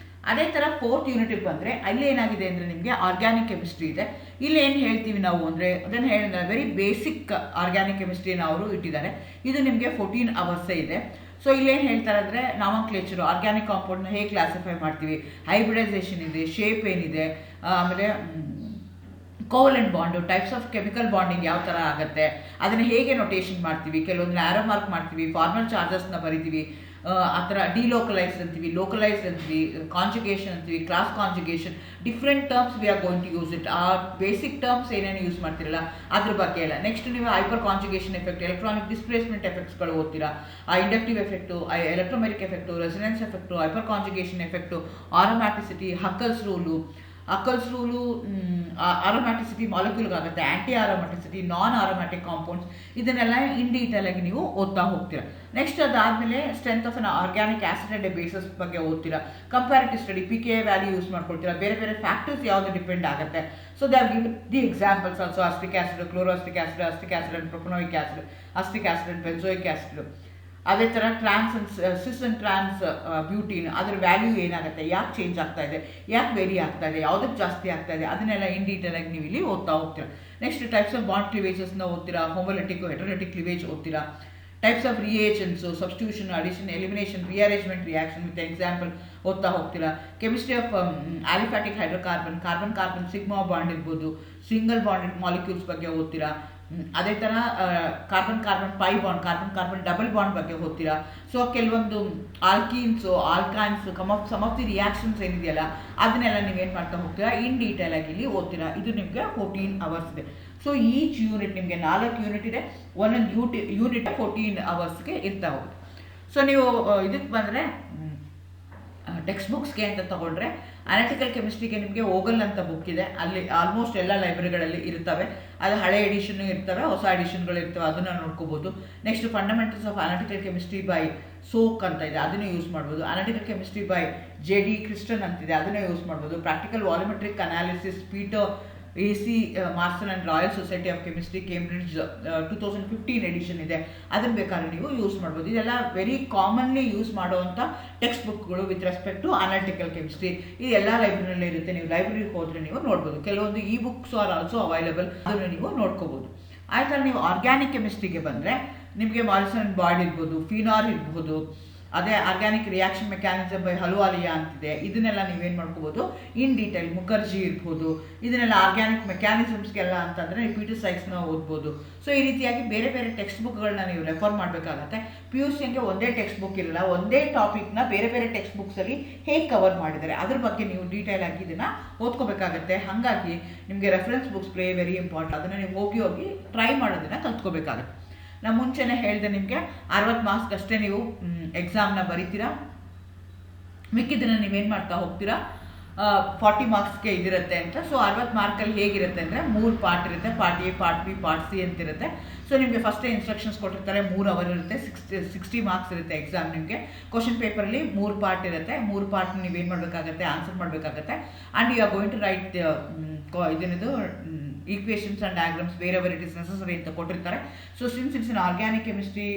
ಅದೇ ಥರ 4th ಯೂನಿಟಿಗೆ ಬಂದರೆ ಅಲ್ಲಿ ಏನಾಗಿದೆ ಅಂದರೆ ನಿಮಗೆ ಆರ್ಗ್ಯಾನಿಕ್ ಕೆಮಿಸ್ಟ್ರಿ ಇದೆ. ಇಲ್ಲಿ ಏನು ಹೇಳ್ತೀವಿ ನಾವು ಅಂದರೆ ಅದನ್ನು ಹೇಳಿದ್ರೆ ವೆರಿ ಬೇಸಿಕ್ ಆರ್ಗ್ಯಾನಿಕ್ ಕೆಮಿಸ್ಟ್ರಿನ ಅವರು ಇಟ್ಟಿದ್ದಾರೆ. ಇದು ನಿಮಗೆ 14 hours ಇದೆ. ಸೊ ಇಲ್ಲೇನು ಹೇಳ್ತಾರೆ ಅಂದರೆ ನಾಮನ್ಕ್ಲೇಚರು, ಆರ್ಗ್ಯಾನಿಕ್ ಕಾಂಪೌಂಡ್ನ ಹೇಗೆ ಕ್ಲಾಸಿಫೈ ಮಾಡ್ತೀವಿ, ಹೈಬ್ರಿಡೈಸೇಷನ್ ಇದೆ, ಶೇಪ್ ಏನಿದೆ, ಆಮೇಲೆ covalent bond, types of chemical bonding ಯಾವ ಥರ ಆಗುತ್ತೆ, ಅದನ್ನು ಹೇಗೆ ನೊಟೇಷನ್ ಮಾಡ್ತೀವಿ, ಕೆಲವೊಂದು ಆರೋ ಮಾರ್ಕ್ ಮಾಡ್ತೀವಿ, ಫಾರ್ಮಲ್ ಚಾರ್ಜಸ್ನ ಬರಿತೀವಿ, ಆ ಥರ ಡಿಲೋಕಲೈಸ್ಡ್ ಅಂತೀವಿ, ಲೋಕಲೈಸ್ಡ್ ಅಂತೀವಿ, ಕಾಂಜುಗೇಷನ್ ಅಂತೀವಿ, class conjugation, different terms we are going to use it. ಆ ಬೇಸಿಕ್ ಟರ್ಮ್ಸ್ ಏನೇನು ಯೂಸ್ ಮಾಡ್ತಿರಲ್ಲ ಅದ್ರ ಬಗ್ಗೆ ಎಲ್ಲ. ನೆಕ್ಸ್ಟ್ ನೀವು hyper conjugation effect, electronic displacement ಎಫೆಕ್ಟ್ಸ್ಗಳು ಓದ್ತೀರಾ. ಆ inductive effect, electromeric effect, resonance effect, hyper conjugation effect, aromaticity, Huckel's rule, aromaticity ಮಾಲಿಕ್ಯೂಲ್ಗಾಗುತ್ತೆ, anti aromaticity, non aromatic compounds, ಇದನ್ನೆಲ್ಲ ಇನ್ ಡೀಟೇಲ್ ಆಗಿ ನೀವು ಓದ್ತಾ ಹೋಗ್ತೀರಾ. ನೆಕ್ಸ್ಟ್ ಅದಾದಮೇಲೆ strength of an organic acid and bases ಬಗ್ಗೆ ಓದ್ತೀರಾ. Comparative study, PKA value use ಮಾಡ್ಕೊಳ್ತೀರಾ. ಬೇರೆ ಬೇರೆ ಫ್ಯಾಕ್ಟರ್ಸ್ ಯಾವುದು ಡಿಪೆಂಡ್ ಆಗುತ್ತೆ. So they give the examples also, acetic acid, chloroacetic acid, acetic acid and propanoic acid, acetic acid and benzoic acid. ಅದೇ ಥರ ಟ್ರಾನ್ಸ್ and Sis and ಟ್ರಾನ್ಸ್ ಬ್ಯೂಟೀನ್, ಅದರ ವ್ಯಾಲ್ಯೂ ಏನಾಗುತ್ತೆ, ಯಾಕೆ ಚೇಂಜ್ ಆಗ್ತಾ ಇದೆ, ಯಾಕೆ ವೇರಿ ಆಗ್ತಾ ಇದೆ, ಯಾವುದಕ್ಕೆ ಜಾಸ್ತಿ ಆಗ್ತಾ ಇದೆ, ಅದನ್ನೆಲ್ಲ ಇನ್ ಡೀಟೇಲ್ ಆಗಿ ನೀವು ಇಲ್ಲಿ ಓದ್ತಾ ಹೋಗ್ತೀರಾ. ನೆಕ್ಸ್ಟ್ ಟೈಪ್ಸ್ ಆಫ್ ಬಾಂಡ್ ಕ್ಲಿವೇಜಸ್ನ ಓದ್ತೀರಾ. ಹೋಮೋಲಿಟಿಕ್, ಹೆಟರೋಲಿಟಿಕ್ ಕ್ಲಿವೇಜ್ ಓದ್ತೀರಾ. Types of reagents, substitution, addition, elimination, rearrangement reaction with example ಓದ್ತಾ ಹೋಗ್ತೀರಾ. Chemistry of aliphatic hydrocarbon, carbon carbon sigma bond ಇರ್ಬೋದು, ಸಿಂಗಲ್ ಬಾಂಡೆಡ್ ಮಾಲಿಕ್ಯೂಲ್ಸ್ ಬಗ್ಗೆ ಓದ್ತೀರಾ. ಅದೇ ಥರ carbon carbon pi bond, carbon carbon double bond ಬಗ್ಗೆ ಓದ್ತೀರಾ. ಸೊ ಕೆಲವೊಂದು alkenes, alkynes, some of the reactions ಏನಿದೆಯಲ್ಲ ಅದನ್ನೆಲ್ಲ ನೀವೇನು ಮಾಡ್ತಾ ಹೋಗ್ತೀರಾ, ಇನ್ ಡೀಟೇಲ್ ಆಗಿ ಇಲ್ಲಿ ಓದ್ತೀರಾ. ಇದು ನಿಮಗೆ 14 hours ಇದೆ. ಸೊ ಈಚ್ ಯೂನಿಟ್ ನಿಮಗೆ 4 ಯೂನಿಟ್ ಇದೆ. ಒಂದೊಂದು ಯೂನಿಟ್ 14 hours ಇರ್ತಾ ಹೋಗುತ್ತೆ. ಸೊ ನೀವು ಇದಕ್ಕೆ ಬಂದರೆ ಟೆಕ್ಸ್ಟ್ ಬುಕ್ಸ್ಗೆ ಅಂತ ತಗೊಂಡ್ರೆ ಅನಾಲಿಟಿಕಲ್ ಕೆಮಿಸ್ಟ್ರಿಗೆ ನಿಮಗೆ ಓಗಲ್ ಅಂತ ಬುಕ್ ಇದೆ. ಅಲ್ಲಿ ಆಲ್ಮೋಸ್ಟ್ ಎಲ್ಲ ಲೈಬ್ರರಿಗಳಲ್ಲಿ ಇರ್ತವೆ. ಅದು ಹಳೆ ಎಡಿಷನ್ನು ಇರ್ತವೆ, ಹೊಸ ಎಡಿಷನ್ಗಳು ಇರ್ತವೆ, ಅದನ್ನು ನೋಡ್ಕೋಬೋದು. Next fundamentals of analytical chemistry by Skoog ಅಂತ ಇದೆ, ಅದನ್ನು ಯೂಸ್ ಮಾಡ್ಬೋದು. Analytical chemistry by JD Christian ಅಂತಿದೆ, ಅದನ್ನು ಯೂಸ್ ಮಾಡ್ಬೋದು. Practical volumetric analysis Peter AC McPherson and Royal Society of Chemistry Cambridge 2015 edition ಇದೆ, ಅದನ್ನು ಬೇಕಾದ್ರೆ ನೀವು ಯೂಸ್ ಮಾಡ್ಬೋದು. ಇದೆಲ್ಲ ವೆರಿ ಕಾಮನ್ಲಿ ಯೂಸ್ ಮಾಡುವಂಥ ಟೆಕ್ಸ್ಟ್ ಬುಕ್ಗಳು with respect to analytical chemistry. ಇದು ಎಲ್ಲ ಲೈಬ್ರರಿಯಲ್ಲಿ ಇರುತ್ತೆ. ನೀವು ಲೈಬ್ರರಿಗೆ ಹೋದರೆ ನೀವು ನೋಡ್ಬೋದು. ಕೆಲವೊಂದು ಈ ಬುಕ್ಸ್ ಆರ್ ಆಲ್ಸೋ ಅವೈಲೇಬಲ್, ಅದನ್ನು ನೀವು ನೋಡ್ಕೋಬೋದು. ಆಯ್ತಲ್ಲ. ನೀವು ಆರ್ಗ್ಯಾನಿಕ್ ಕೆಮಿಸ್ಟ್ರಿಗೆ ಬಂದರೆ ನಿಮಗೆ ಮಾರಿಸನ್ ಆ್ಯಂಡ್ ಬಾಯ್ಡ್ ಇರ್ಬೋದು, ಫಿನಾರ್ ಇರ್ಬೋದು, ಅದೇ ಆರ್ಗ್ಯಾನಿಕ್ ರಿಯಾಕ್ಷನ್ ಮೆಕ್ಯಾನಿಸಮ್ ಬೈ ಹಲುವಾಲಿಯಾ ಅಂತಿದೆ. ಇದನ್ನೆಲ್ಲ ನೀವೇನು ಮಾಡ್ಕೋಬೋದು ಇನ್ ಡೀಟೇಲ್. ಮುಖರ್ಜಿ ಇರ್ಬೋದು, ಇದನ್ನೆಲ್ಲ ಆರ್ಗ್ಯಾನಿಕ್ ಮೆಕ್ಯಾನಿಸಮ್ಸ್ಗೆಲ್ಲ ಅಂತಂದರೆ ನೀವು ಪೀಟರ್ ಸೈಕ್ಸ್ನ ಓದ್ಬೋದು. ಸೊ ಈ ರೀತಿಯಾಗಿ ಬೇರೆ ಬೇರೆ ಟೆಕ್ಸ್ಟ್ ಬುಕ್ಗಳನ್ನ ನೀವು ರೆಫರ್ ಮಾಡಬೇಕಾಗತ್ತೆ. PUCಗೆ ಒಂದೇ ಟೆಕ್ಸ್ಟ್ ಬುಕ್ ಇರಲ್ಲ, ಒಂದೇ ಟಾಪಿಕ್ನ ಬೇರೆ ಬೇರೆ ಟೆಕ್ಸ್ಟ್ ಬುಕ್ಸಲ್ಲಿ ಹೇಗೆ ಕವರ್ ಮಾಡಿದ್ದಾರೆ ಅದ್ರ ಬಗ್ಗೆ ನೀವು ಡೀಟೇಲ್ ಆಗಿ ಇದನ್ನು ಓದ್ಕೋಬೇಕಾಗತ್ತೆ. ಹಾಗಾಗಿ ನಿಮಗೆ ರೆಫರೆನ್ಸ್ ಬುಕ್ಸ್ ವೆರಿ ಇಂಪಾರ್ಟೆಂಟ್. ಅದನ್ನು ನೀವು ಹೋಗಿ ಟ್ರೈ ಮಾಡೋದನ್ನು ಕಲ್ತ್ಕೋಬೇಕಾಗತ್ತೆ. ನಾನು ಮುಂಚೆನೇ ಹೇಳಿದೆ ನಿಮಗೆ 60 ಮಾರ್ಕ್ಸ್ ಅಷ್ಟೇ ನೀವು ಎಕ್ಸಾಮ್ನ ಬರೀತೀರಾ. ಮಿಕ್ಕಿದ್ದನ್ನು ನೀವೇನು ಮಾಡ್ತಾ ಹೋಗ್ತೀರಾ, 40 ಮಾರ್ಕ್ಸ್ಗೆ ಇದಿರುತ್ತೆ ಅಂತ. ಸೊ 60 ಮಾರ್ಕಲ್ಲಿ ಹೇಗಿರುತ್ತೆ ಅಂದರೆ 3 ಪಾರ್ಟ್ ಇರುತ್ತೆ. Part A, part B, part C ಅಂತಿರುತ್ತೆ. ಸೊ ನಿಮಗೆ ಫಸ್ಟೇ ಇನ್ಸ್ಟ್ರಕ್ಷನ್ಸ್ ಕೊಟ್ಟಿರ್ತಾರೆ. 3 hour ಇರುತ್ತೆ. 60 ಮಾರ್ಕ್ಸ್ ಇರುತ್ತೆ ಎಕ್ಸಾಮ್. ನಿಮಗೆ ಕ್ವಶನ್ ಪೇಪರಲ್ಲಿ 3 ಪಾರ್ಟ್ ಇರುತ್ತೆ. 3 ಪಾರ್ಟ್ ನೀವೇನು ಮಾಡಬೇಕಾಗತ್ತೆ, ಆನ್ಸರ್ ಮಾಡಬೇಕಾಗತ್ತೆ. And you are going to write ಇದೇನಿದು equations and diagrams wherever it is necessary ಅಂತ ಕೊಟ್ಟಿರ್ತಾರೆ. So since it's in organic chemistry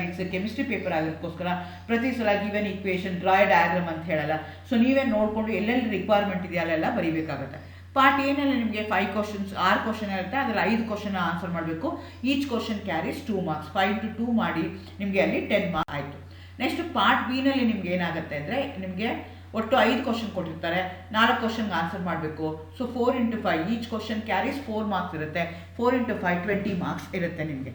it's chemistry paper ಆಗಿರೋದಕ್ಕೋಸ್ಕರ ಪ್ರತಿ ಸಲ ಗಿವನ್ ಈಕ್ವೇಷನ್ ಡ್ರಾ ಡಯಾಗ್ರಾಮ್ ಅಂತ ಹೇಳಲ್ಲ. ಸೊ ನೀವೇ ನೋಡಿಕೊಂಡು ಎಲ್ಲೆಲ್ಲಿ ರಿಕ್ವೈರ್ಮೆಂಟ್ ಇದೆಯಾ ಅಲ್ಲೆಲ್ಲ ಬರೀಬೇಕಾಗುತ್ತೆ. ಪಾರ್ಟ್ ಏನಲ್ಲಿ ನಿಮಗೆ 5 ಕ್ವಶನ್ಸ್ 6 ಕ್ವಶನ್ ಇರುತ್ತೆ, ಅದರಲ್ಲಿ 5 ಕ್ವಶನ್ ಆನ್ಸರ್ ಮಾಡಬೇಕು. Each question carries 2 marks. 5 to 2 ಮಾಡಿ ನಿಮಗೆ ಅಲ್ಲಿ 10 ಮಾರ್ಕ್ಸ್ ಆಯಿತು. ನೆಕ್ಸ್ಟ್ ಪಾರ್ಟ್ ಬಿನಲ್ಲಿ ನಿಮ್ಗೆ ಏನಾಗುತ್ತೆ ಅಂದರೆ ನಿಮಗೆ ಒಟ್ಟು 5 ಕ್ವಶನ್ ಕೊಟ್ಟಿರ್ತಾರೆ, 4 ಕ್ವಶನ್ಗೆ ಆನ್ಸರ್ ಮಾಡಬೇಕು. So 4 into 5 each question carries 4 marks ಇರುತ್ತೆ. 4 into 5 20 ಮಾರ್ಕ್ಸ್ ಇರುತ್ತೆ ನಿಮಗೆ.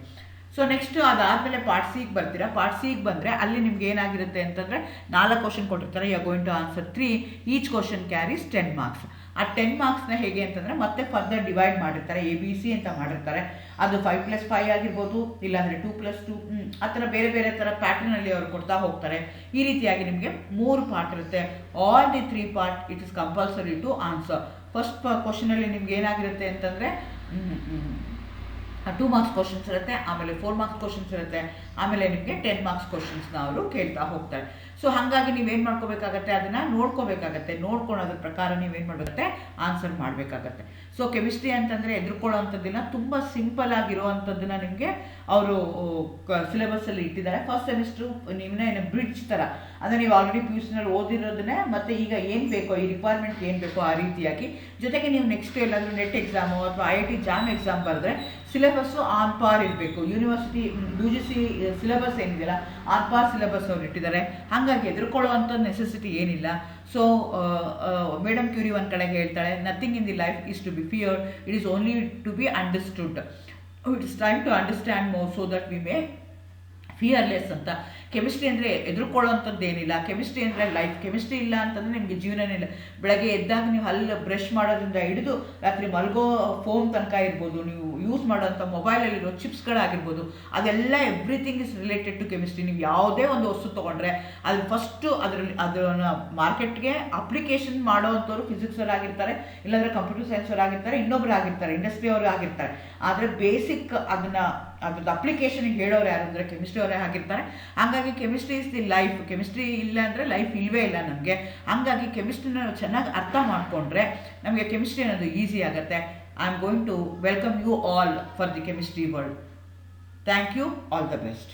ಸೊ ನೆಕ್ಸ್ಟ್ ಅದಾದಮೇಲೆ ಪಾರ್ಟ್ ಸಿಗೆ ಬರ್ತೀರಾ. ಪಾರ್ಟ್ ಸಿಗೆ ಬಂದರೆ ಅಲ್ಲಿ ನಿಮ್ಗೆ ಏನಾಗಿರುತ್ತೆ ಅಂತಂದರೆ 4 ಕ್ವಶನ್ ಕೊಟ್ಟಿರ್ತಾರೆ, you are going to answer 3. Each question carries 10 marks. ಆ 10 ಮಾರ್ಕ್ಸ್ನ ಹೇಗೆ ಅಂತಂದರೆ ಮತ್ತೆ ಫರ್ದರ್ ಡಿವೈಡ್ ಮಾಡಿರ್ತಾರೆ, ABC ಅಂತ ಮಾಡಿರ್ತಾರೆ. ಅದು 5+5 ಆಗಿರ್ಬೋದು, ಇಲ್ಲಾಂದರೆ 2+2 ಆ ಥರ ಬೇರೆ ಬೇರೆ ಥರ ಪ್ಯಾಟರ್ನಲ್ಲಿ ಅವರು ಕೊಡ್ತಾ ಹೋಗ್ತಾರೆ. ಈ ರೀತಿಯಾಗಿ ನಿಮಗೆ 3 ಪಾರ್ಟ್ ಇರುತ್ತೆ. All the 3 part it is compulsory to answer. First ಕ್ವಶನಲ್ಲಿ ನಿಮ್ಗೆ ಏನಾಗಿರುತ್ತೆ ಅಂತಂದರೆ 2 ಮಾರ್ಕ್ಸ್ ಕ್ವಶನ್ಸ್ ಇರುತ್ತೆ, ಆಮೇಲೆ 4 ಮಾರ್ಕ್ಸ್ ಕ್ವಶನ್ಸ್ ಇರುತ್ತೆ, ಆಮೇಲೆ ನಿಮಗೆ 10 ಮಾರ್ಕ್ಸ್ ಕ್ವಶನ್ಸ್ನ ಅವರು ಕೇಳ್ತಾ ಹೋಗ್ತಾರೆ. ಸೊ ಹಾಗಾಗಿ ನೀವೇನು ಮಾಡ್ಕೋಬೇಕಾಗತ್ತೆ, ಅದನ್ನು ನೋಡ್ಕೋಬೇಕಾಗತ್ತೆ. ನೋಡ್ಕೊಳ್ಳೋದ್ರ ಪ್ರಕಾರ ನೀವೇನು ಮಾಡಬೇಕಾಗತ್ತೆ, ಆನ್ಸರ್ ಮಾಡಬೇಕಾಗತ್ತೆ. ಸೊ ಕೆಮಿಸ್ಟ್ರಿ ಅಂತಂದರೆ ಎದುರ್ಕೊಳ್ಳೋ ಅಂಥದ್ದನ್ನ ತುಂಬ ಸಿಂಪಲ್ ಆಗಿರೋವಂಥದ್ದನ್ನ ನಿಮಗೆ ಅವರು ಸಿಲೆಬಸ್ಸಲ್ಲಿ ಇಟ್ಟಿದ್ದಾರೆ. ಫಸ್ಟ್ ಸೆಮಿಸ್ಟ್ರು ನಿಮ್ಮನ್ನ ಬ್ರಿಡ್ಜ್ ಥರ, ಅಂದರೆ ನೀವು ಆಲ್ರೆಡಿ PUCನಲ್ಲಿ ಓದಿರೋದನ್ನೇ ಮತ್ತು ಈಗ ಏನು ಬೇಕೋ ಈ ರಿಕ್ವೈರ್ಮೆಂಟ್ ಏನು ಬೇಕೋ ಆ ರೀತಿಯಾಗಿ, ಜೊತೆಗೆ ನೀವು ನೆಕ್ಸ್ಟ್ ಎಲ್ಲಾದರೂ ನೆಟ್ ಎಕ್ಸಾಮು ಅಥವಾ IIT ಜಾಮ್ ಎಕ್ಸಾಮ್ ಬರೆದ್ರೆ ಸಿಲೆಬಸ್ಸು ಆನ್ ಪಾರ್ ಇರಬೇಕು. ಯೂನಿವರ್ಸಿಟಿ UGC ಸಿಲೆಬಸ್ ಏನಿದೆಯಲ್ಲ ಆನ್ ಪಾರ್ ಸಿಲೆಬಸ್ ಅವ್ರು ಇಟ್ಟಿದ್ದಾರೆ. ಹಾಗಾಗಿ ಎದುರ್ಕೊಳ್ಳುವಂಥ ನೆಸೆಸಿಟಿ ಏನಿಲ್ಲ. ಸೊ ಮೇಡಮ್ ಕ್ಯೂರಿ ಒಂದು ಕಡೆಗೆ ಹೇಳ್ತಾಳೆ, nothing in the life is to be feared, it is only to be understood. It is time to understand more so that we may fearless ಅಂತ. Chemistry ಅಂದರೆ ಎದುರ್ಕೊಳ್ಳೋವಂಥದ್ದು ಏನಿಲ್ಲ. ಕೆಮಿಸ್ಟ್ರಿ ಅಂದರೆ life. Chemistry ಇಲ್ಲ ಅಂತಂದರೆ ನಿಮಗೆ ಜೀವನನೇ ಇಲ್ಲ. ಬೆಳಗ್ಗೆ ಎದ್ದಾಗ ನೀವು ಹಲ್ಲು ಬ್ರಷ್ ಮಾಡೋದ್ರಿಂದ ಹಿಡಿದು ರಾತ್ರಿ ಮಲಗೋ ಫೋನ್ ತನಕ ಇರ್ಬೋದು, ನೀವು ಯೂಸ್ ಮಾಡೋಂಥ ಮೊಬೈಲಲ್ಲಿರೋ ಚಿಪ್ಸ್ಗಳಾಗಿರ್ಬೋದು, ಅದೆಲ್ಲ everything is related to chemistry. ನೀವು ಯಾವುದೇ ಒಂದು ವಸ್ತು ತೊಗೊಂಡ್ರೆ ಅದು ಫಸ್ಟು ಅದನ್ನು ಮಾರ್ಕೆಟ್ಗೆ ಅಪ್ಲಿಕೇಶನ್ ಮಾಡೋವಂಥವ್ರು ಫಿಸಿಕ್ಸಲ್ಲಿ ಆಗಿರ್ತಾರೆ, ಇಲ್ಲಾಂದರೆ ಕಂಪ್ಯೂಟರ್ ಸೈನ್ಸವ್ರು ಆಗಿರ್ತಾರೆ, ಇನ್ನೊಬ್ರು ಆಗಿರ್ತಾರೆ, ಇಂಡಸ್ಟ್ರಿ ಅವರು ಆಗಿರ್ತಾರೆ. ಆದರೆ ಬೇಸಿಕ್ ಅದ್ರದ್ದು ಅಪ್ಲಿಕೇಶನ್ಗೆ ಹೇಳೋರು ಯಾರು ಅಂದರೆ ಕೆಮಿಸ್ಟ್ರಿ ಅವರೇ ಆಗಿರ್ತಾರೆ. ಹಾಗಾಗಿ chemistry is the life. Chemistry ಇಲ್ಲ ಅಂದರೆ ಲೈಫ್ ಇಲ್ಲವೇ ಇಲ್ಲ ನಮಗೆ. ಹಾಗಾಗಿ ಕೆಮಿಸ್ಟ್ರಿನ ಚೆನ್ನಾಗಿ ಅರ್ಥ ಮಾಡಿಕೊಂಡ್ರೆ ನಮಗೆ ಕೆಮಿಸ್ಟ್ರಿ ಅನ್ನೋದು ಈಸಿ ಆಗುತ್ತೆ. I am going to welcome you all for the chemistry world. Thank you. All the best.